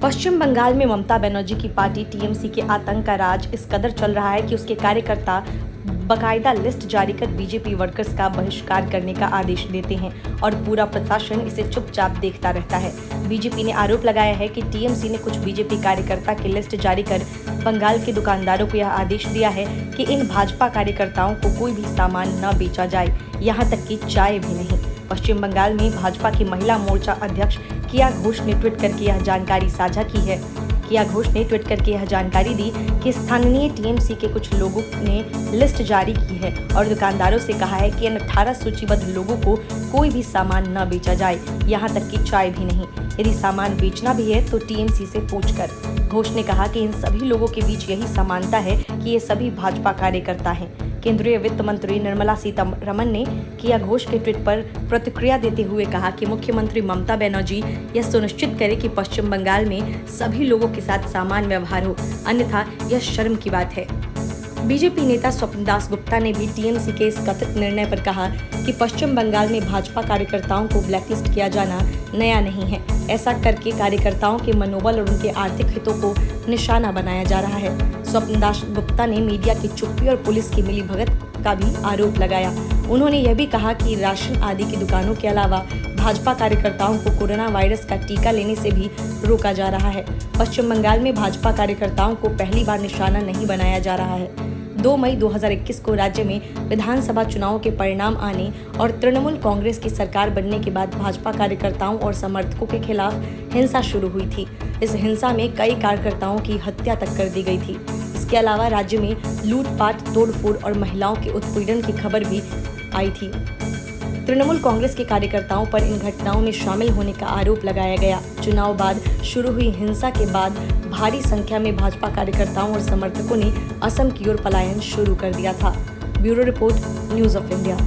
पश्चिम बंगाल में ममता बनर्जी की party TMC के आतंक का राज इस कदर चल रहा है कि उसके कार्यकर्ता बकायदा लिस्ट जारी कर बीजेपी वर्कर्स का बहिष्कार करने का आदेश देते हैं और पूरा प्रशासन इसे चुपचाप देखता रहता है। बीजेपी ने आरोप लगाया है कि टीएमसी ने कुछ बीजेपी कार्यकर्ता की लिस्ट जारी कर बंगाल के दुकानदारों को यह आदेश दिया है कि इन भाजपा कार्यकर्ताओं को कोई भी सामान न बेचा जाए, यहाँ तक कि चाय भी नहीं। पश्चिम बंगाल में भाजपा की महिला मोर्चा अध्यक्ष किया घोष ने ट्वीट करके यह जानकारी साझा की है। किया घोष ने ट्वीट करके यह जानकारी दी कि स्थानीय टीएमसी के कुछ लोगों ने लिस्ट जारी की है और दुकानदारों से कहा है कि इन 18 सूचीबद्ध लोगों को कोई भी सामान न बेचा जाए, यहाँ तक कि चाय भी नहीं। यदि सामान बेचना भी है तो टीएमसी से पूछकर। घोष ने कहा कि इन सभी लोगों के बीच यही समानता है कि ये सभी भाजपा कार्यकर्ता हैं। केंद्रीय वित्त मंत्री निर्मला सीतारमण ने किया घोष के ट्वीट पर प्रतिक्रिया देते हुए कहा कि मुख्यमंत्री ममता बनर्जी यह सुनिश्चित करे कि पश्चिम बंगाल में सभी लोगों के साथ समान व्यवहार हो, अन्यथा यह शर्म की बात है। बीजेपी नेता स्वप्न दास गुप्ता ने भी टीएमसी के इस कथित निर्णय पर कहा कि पश्चिम बंगाल में भाजपा कार्यकर्ताओं को ब्लैकलिस्ट किया जाना नया नहीं है। ऐसा करके कार्यकर्ताओं के मनोबल और उनके आर्थिक हितों को निशाना बनाया जा रहा है। स्वप्न दास गुप्ता ने मीडिया की चुप्पी और पुलिस की मिलीभगत का भी आरोप लगाया। उन्होंने यह भी कहा कि राशन आदि की दुकानों के अलावा भाजपा कार्यकर्ताओं को कोरोना वायरस का टीका लेने से भी रोका जा रहा है। पश्चिम बंगाल में भाजपा कार्यकर्ताओं को पहली बार निशाना नहीं बनाया जा रहा है। 2 मई 2021 को राज्य में विधानसभा चुनाव के परिणाम आने और तृणमूल कांग्रेस की सरकार बनने के बाद भाजपा कार्यकर्ताओं और समर्थकों के खिलाफ हिंसा शुरू हुई थी। इस हिंसा में कई कार्यकर्ताओं की हत्या तक कर दी गई थी। इसके अलावा राज्य में लूटपाट, तोड़फोड़ और महिलाओं के उत्पीड़न की खबर भी आई थी। तृणमूल कांग्रेस के कार्यकर्ताओं पर इन घटनाओं में शामिल होने का आरोप लगाया गया। चुनाव बाद शुरू हुई हिंसा के बाद भारी संख्या में भाजपा कार्यकर्ताओं और समर्थकों ने असम की ओर पलायन शुरू कर दिया था। Bureau report, news of India.